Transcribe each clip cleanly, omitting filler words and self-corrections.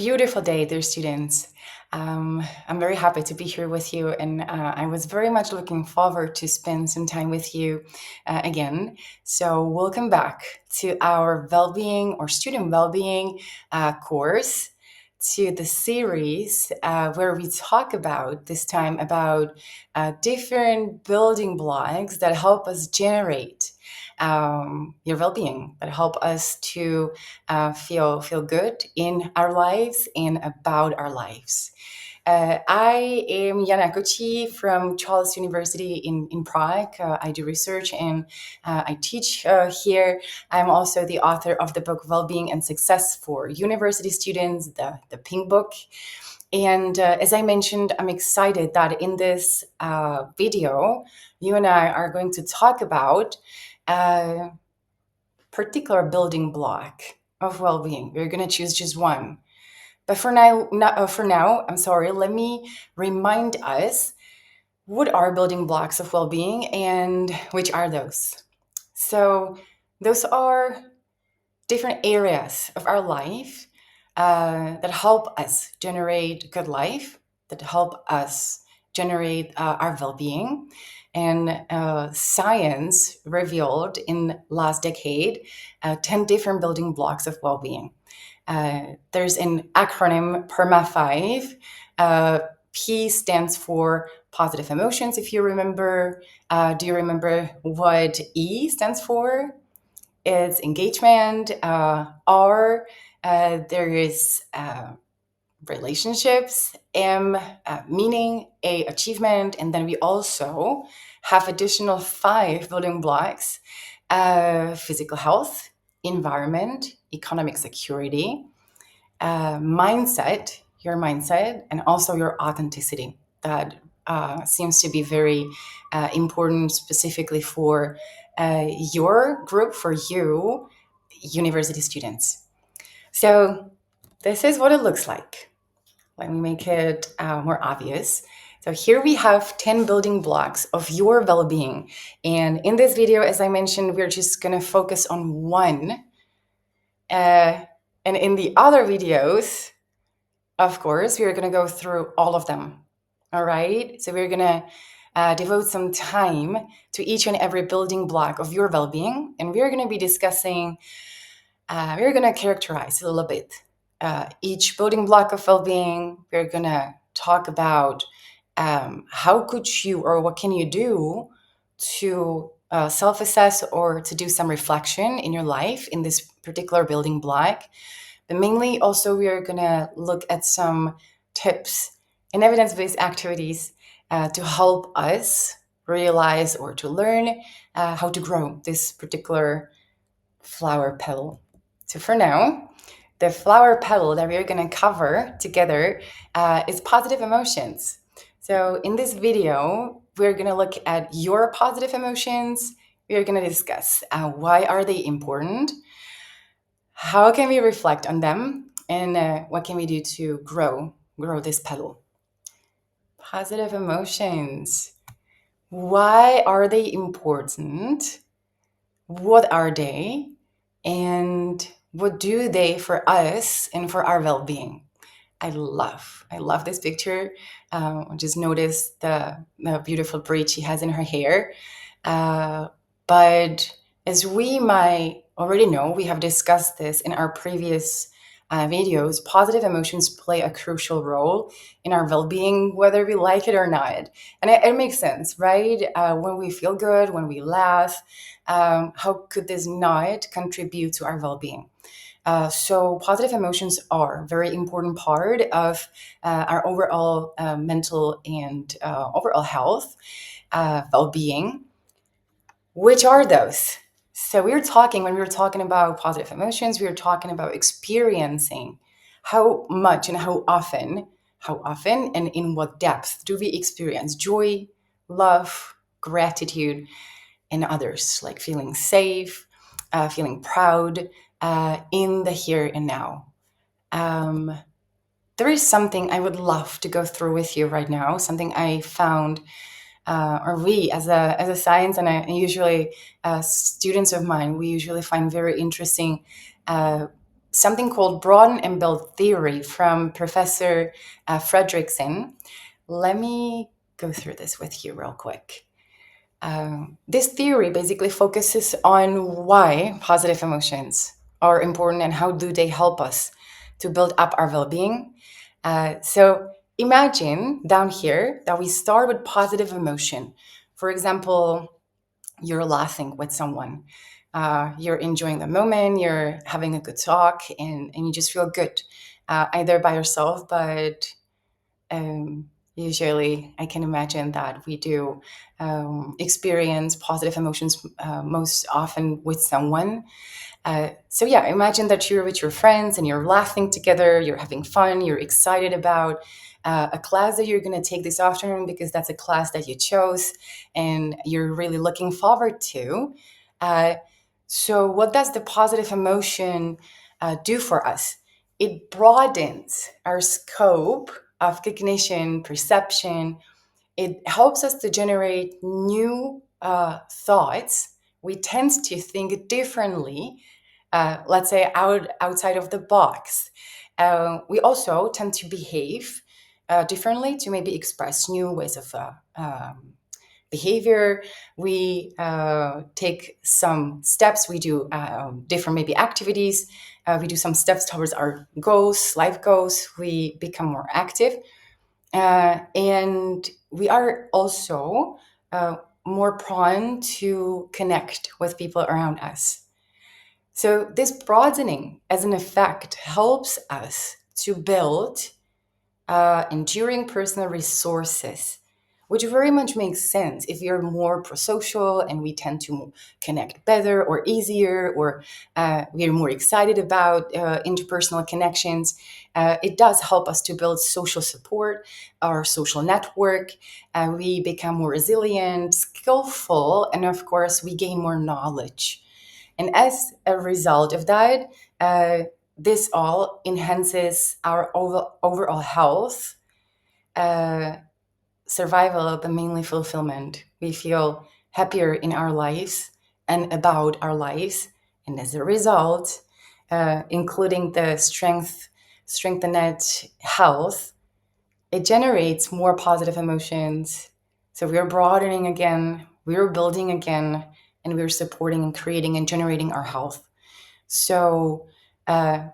Beautiful day, dear students. I'm very happy to be here with you, and I was very much looking forward to spend some time with you again. So welcome back to our well-being or student well-being course, to the series where we talk about this time about different building blocks that help us generate your well-being, that help us to feel good in our lives and about our lives. I am Jana from Charles University in Prague. I do research and I teach here. I'm also the author of the book Wellbeing and Success for University Students, the Pink Book. And as I mentioned, I'm excited that in this video, you and I are going to talk about a particular building block of well-being. We're going to choose just one. But for now, let me remind us what are building blocks of well-being and which are those. So those are different areas of our life that help us generate good life, that help us generate our well-being. And science revealed in last decade 10 different building blocks of well-being. There's an acronym PERMA5. P stands for positive emotions, if you remember. Do you remember what E stands for? It's engagement. R, there is relationships. M, meaning. A, achievement. And then we also have additional 5 building blocks: physical health, environment, economic security, mindset, your mindset, and also your authenticity. That seems to be very important specifically for your group, for you, university students. So this is what it looks like. Let me make it more obvious. So here we have 10 building blocks of your well-being. And in this video, as I mentioned, we're just going to focus on one. And in the other videos, of course, we're going to go through all of them. All right? So we're going to devote some time to each and every building block of your well-being. And we're going to be discussing, we're going to characterize a little bit each building block of well-being. We're going to talk about how could you or what can you do to self-assess or to do some reflection in your life in this particular building block. But mainly also we are going to look at some tips and evidence-based activities to help us realize or to learn how to grow this particular flower petal. So for now, the flower petal that we're going to cover together is positive emotions. So in this video, we're going to look at your positive emotions. We're going to discuss why are they important, how can we reflect on them, and what can we do to grow this petal. Positive emotions. Why are they important? What are they? And what do they for us and for our well-being? I love this picture. Just notice the beautiful braid she has in her hair. But as we might already know, we have discussed this in our previous videos, positive emotions play a crucial role in our well-being, whether we like it or not. And it makes sense, right? When we feel good, when we laugh, how could this not contribute to our well-being? So positive emotions are a very important part of our overall mental and overall health, well-being. Which are those? So when we were talking about positive emotions, we were talking about experiencing how much and how often and in what depth do we experience joy, love, gratitude, and others, like feeling safe, feeling proud in the here and now. There is something I would love to go through with you right now, something I found or we as a science and usually students of mine, we usually find very interesting something called broaden and build theory from Professor Fredrickson. Let me go through this with you real quick. This theory basically focuses on why positive emotions are important and how do they help us to build up our well-being. So imagine down here that we start with positive emotion. For example, you're laughing with someone. You're enjoying the moment, you're having a good talk, and you just feel good, either by yourself, but usually I can imagine that we do experience positive emotions most often with someone. So yeah, imagine that you're with your friends and you're laughing together, you're having fun, you're excited about a class that you're going to take this afternoon because that's a class that you chose and you're really looking forward to. So what does the positive emotion do for us? It broadens our scope of cognition, perception. It helps us to generate new thoughts. We tend to think differently, let's say outside of the box. We also tend to behave differently, to maybe express new ways of behavior. We take some steps. We do different maybe activities. We do some steps towards our goals, life goals. We become more active. And we are also more prone to connect with people around us. So this broadening as an effect helps us to build enduring personal resources, which very much makes sense if you're more pro-social and we tend to connect better or easier, or we're more excited about interpersonal connections. It does help us to build social support, our social network. We become more resilient, skillful, and of course, we gain more knowledge. And as a result of that, this all enhances our overall health, survival, but mainly fulfillment. We feel happier in our lives and about our lives. And as a result, including the strengthened health, it generates more positive emotions. So we're broadening again, we're building again, and we're supporting and creating and generating our health. So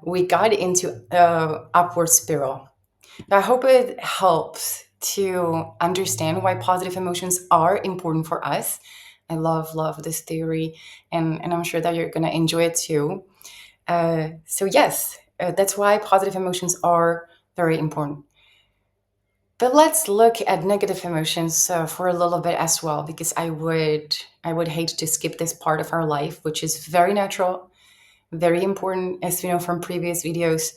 we got into an upward spiral. I hope it helps to understand why positive emotions are important for us. I love this theory, and I'm sure that you're going to enjoy it too. So yes, that's why positive emotions are very important. But let's look at negative emotions for a little bit as well, because I would hate to skip this part of our life, which is very natural, very important, as we know from previous videos.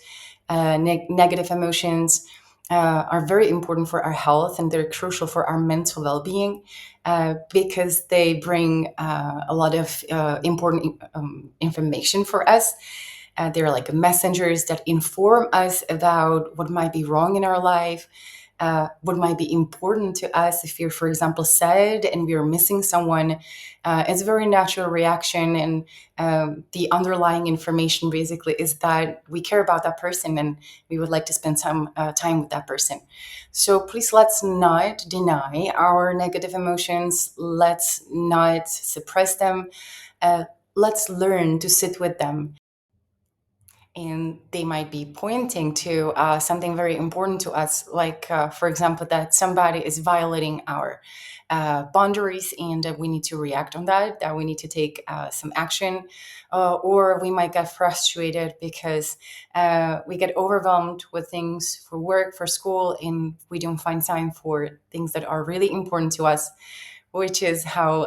Negative emotions are very important for our health, and they're crucial for our mental well-being because they bring a lot of important information for us. They're like messengers that inform us about what might be wrong in our life, what might be important to us. If you're, for example, sad and we're missing someone, it's a very natural reaction. And the underlying information basically is that we care about that person and we would like to spend some time with that person. So please, let's not deny our negative emotions. Let's not suppress them. Let's learn to sit with them. And they might be pointing to something very important to us, like, for example, that somebody is violating our boundaries and we need to react on that we need to take some action. Or we might get frustrated because we get overwhelmed with things for work, for school, and we don't find time for things that are really important to us, which is how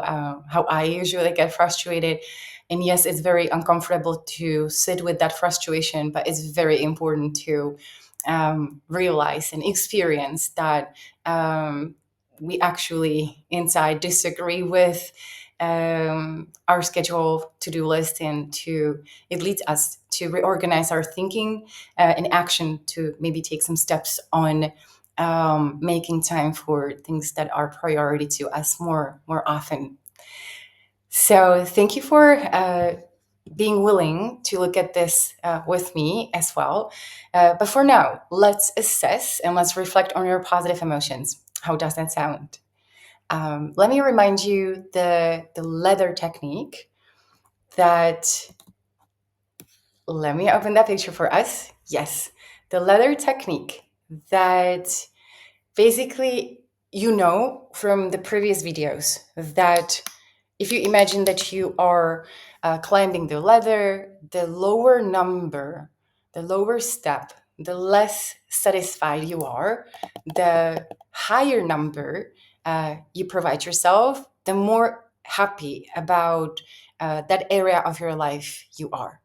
I usually get frustrated. And yes, it's very uncomfortable to sit with that frustration, but it's very important to realize and experience that we actually inside disagree with our schedule, to-do list, and it leads us to reorganize our thinking and action to maybe take some steps on making time for things that are priority to us more often. So thank you for being willing to look at this with me as well. But for now, let's assess and let's reflect on your positive emotions. How does that sound? Let me remind you the leather technique that, let me open that picture for us. Yes, the leather technique that basically, from the previous videos, that if you imagine that you are climbing the ladder, the lower number, the lower step, the less satisfied you are, the higher number you provide yourself, the more happy about that area of your life you are.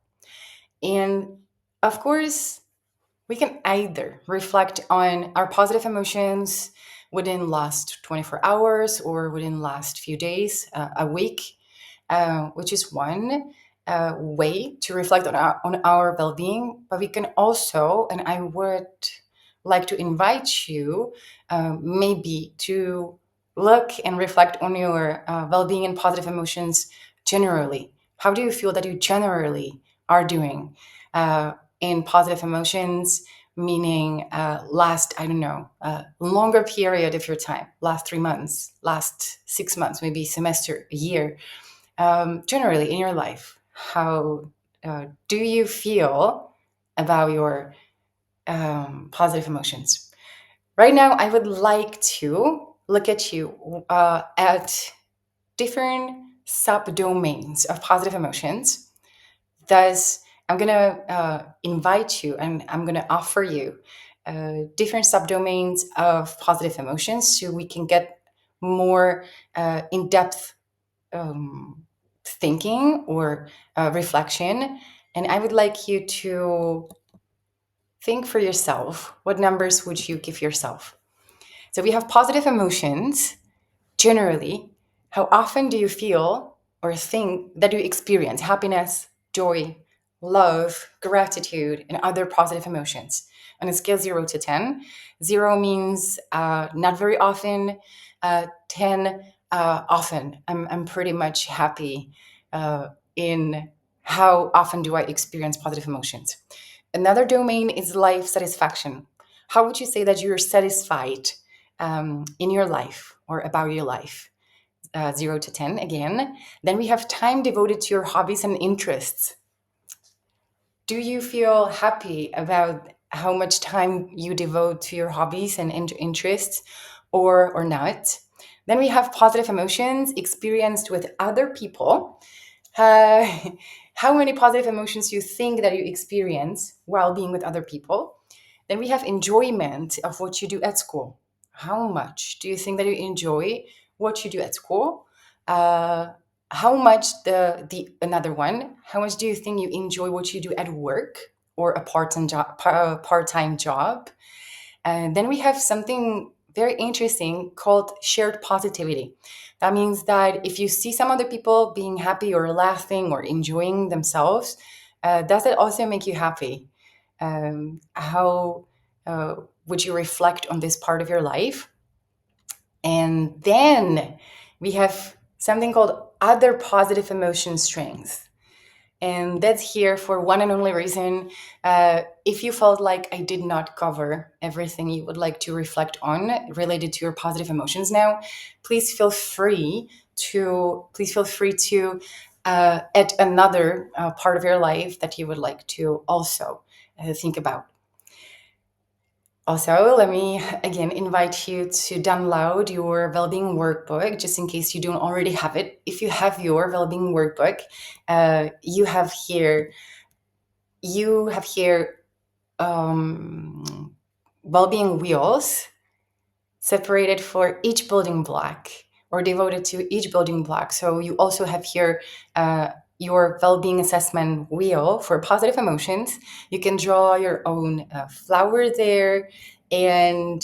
And of course, we can either reflect on our positive emotions within last 24 hours or within last few days, a week, which is one way to reflect on our well-being. But we can also, and I would like to invite you maybe to look and reflect on your well-being and positive emotions generally. How do you feel that you generally are doing in positive emotions, meaning last, longer period of your time, last 3 months, last 6 months, maybe semester, a year, generally in your life? How do you feel about your positive emotions? Right now, I would like to look at you at different subdomains of positive emotions. Thus, I'm going to invite you and I'm going to offer you different subdomains of positive emotions so we can get more in-depth thinking or reflection. And I would like you to think for yourself, what numbers would you give yourself? So we have positive emotions. Generally, how often do you feel or think that you experience happiness, joy, love, gratitude, and other positive emotions? On a scale 0 to 10, 0 means not very often, 10 often. I'm pretty much happy in how often do I experience positive emotions. Another domain is life satisfaction. How would you say that you're satisfied in your life or about your life? 0 to 10 again. Then we have time devoted to your hobbies and interests. Do you feel happy about how much time you devote to your hobbies and interests or not? Then we have positive emotions experienced with other people. How many positive emotions you think that you experience while being with other people? Then we have enjoyment of what you do at school. How much do you think that you enjoy what you do at school? How much another one? How much do you think you enjoy what you do at work or a part-time job? And then we have something very interesting called shared positivity. That means that if you see some other people being happy or laughing or enjoying themselves, does it also make you happy? How would you reflect on this part of your life? And then we have something called other positive emotion strengths. And that's here for one and only reason. If you felt like I did not cover everything you would like to reflect on related to your positive emotions now, please feel free to add another part of your life that you would like to also think about. Also, let me again invite you to download your well-being workbook, just in case you don't already have it. If you have your well-being workbook, you have here well-being wheels separated for each building block or devoted to each building block. So you also have here your well-being assessment wheel for positive emotions. You can draw your own flower there, and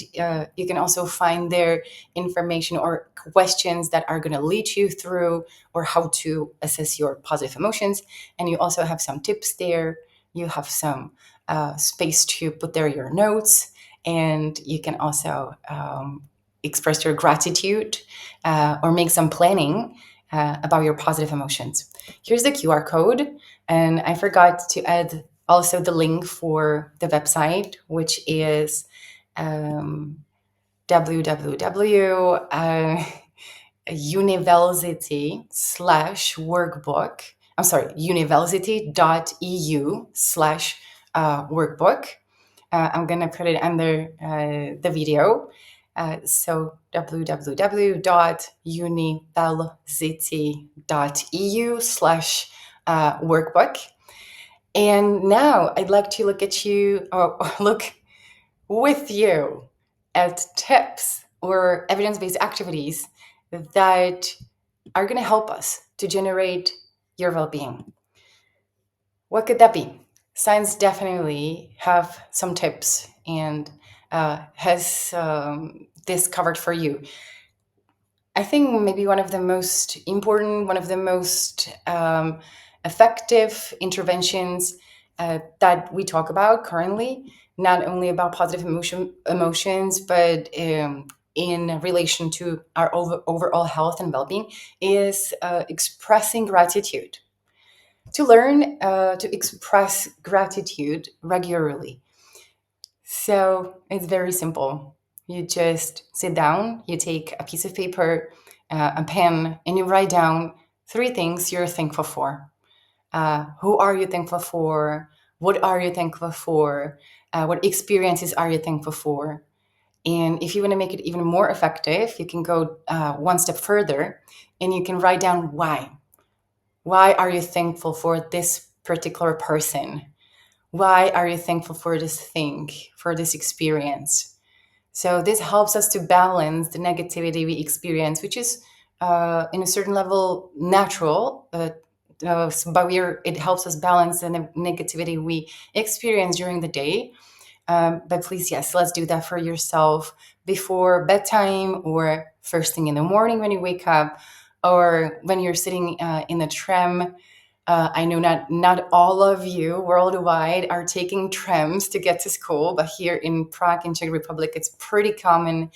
you can also find there information or questions that are going to lead you through or how to assess your positive emotions. And you also have some tips there. You have some space to put there your notes, and you can also express your gratitude or make some planning about your positive emotions. Here's the QR code. And I forgot to add also the link for the website, which is www. University/workbook. I'm sorry, university.eu/workbook. I'm going to put it under the video. So www.university.eu/workbook. And now I'd like to look with you at tips or evidence-based activities that are going to help us to generate your well-being. What could that be? Science definitely have some tips and has this covered for you. I think maybe one of the most important, one of the most effective interventions that we talk about currently, not only about positive emotions, but in relation to our overall health and well-being, is expressing gratitude. To learn to express gratitude regularly. So it's very simple. You just sit down, you take a piece of paper, a pen, and you write down 3 things you're thankful for. Who are you thankful for? What are you thankful for? What experiences are you thankful for? And if you want to make it even more effective, you can go one step further and you can write down why. Why are you thankful for this particular person? Why are you thankful for this thing, for this experience? So this helps us to balance the negativity we experience, which is in a certain level natural, but it helps us balance the negativity we experience during the day. But please, yes, let's do that for yourself before bedtime or first thing in the morning when you wake up, or when you're sitting in the tram. I know not all of you worldwide are taking trams to get to school, but here in Prague, in Czech Republic, it's pretty common.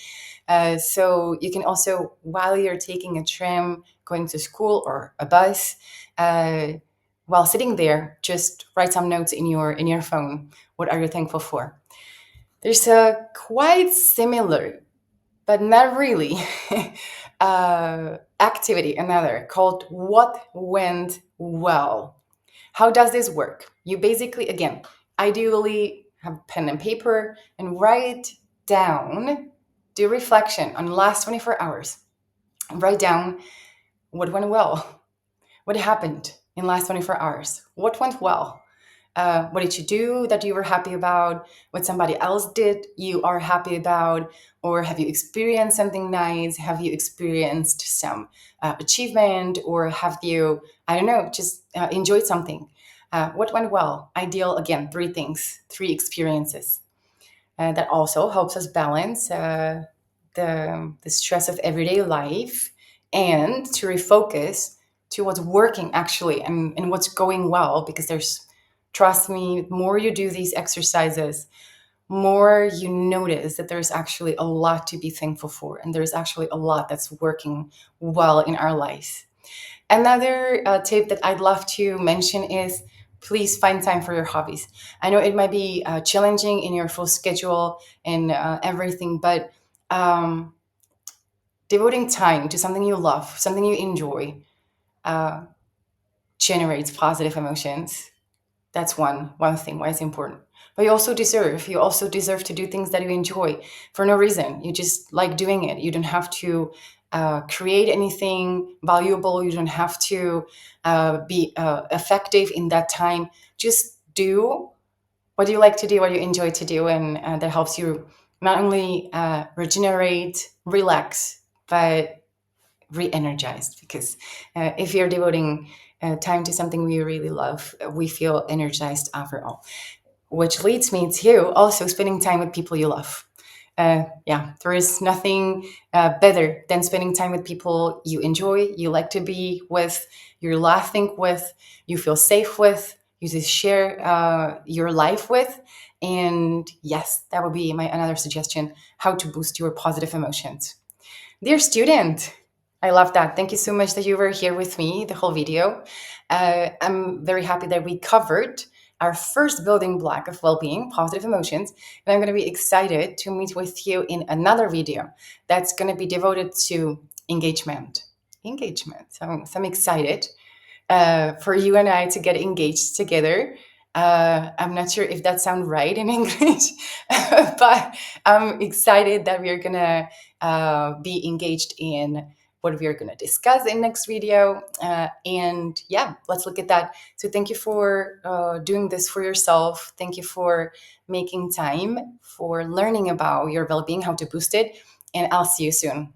So you can also, while you're taking a tram, going to school or a bus, while sitting there, just write some notes in your phone. What are you thankful for? There's a quite similar, but not really, activity, another, called What Went Well. How does this work? You basically, again, ideally have pen and paper and write down, do reflection on the last 24 hours. Write down what went well, what happened in the last 24 hours, what went well. What did you do that you were happy about? What somebody else did you are happy about? Or have you experienced something nice? Have you experienced some achievement? Or have you, I don't know, just enjoyed something? What went well? Ideal, again, 3 things, 3 experiences. That also helps us balance the stress of everyday life and to refocus to what's working actually and what's going well, because trust me, the more you do these exercises, more you notice that there's actually a lot to be thankful for, and there's actually a lot that's working well in our lives. Another tip that I'd love to mention is please find time for your hobbies. I know it might be challenging in your full schedule and everything, but devoting time to something you love, something you enjoy, generates positive emotions. That's one thing why it's important. But you also deserve to do things that you enjoy for no reason. You just like doing it. You don't have to create anything valuable. You don't have to be effective in that time. Just do what you like to do, what you enjoy to do, and that helps you not only regenerate, relax, but re-energized. Because if you're devoting time to something we really love, we feel energized after all. Which leads me to also spending time with people you love. There is nothing better than spending time with people you enjoy, you like to be with, you're laughing with, you feel safe with, you just share your life with. And yes, that would be my another suggestion, how to boost your positive emotions. Dear student, I love that. Thank you so much that you were here with me the whole video. I'm very happy that we covered our first building block of well-being, positive emotions. And I'm going to be excited to meet with you in another video that's going to be devoted to engagement. Engagement. So I'm excited for you and I to get engaged together. I'm not sure if that sounds right in English, but I'm excited that we're gonna be engaged in what we're gonna discuss in next video. And yeah, let's look at that. So thank you for doing this for yourself. Thank you for making time for learning about your well-being, how to boost it, and I'll see you soon.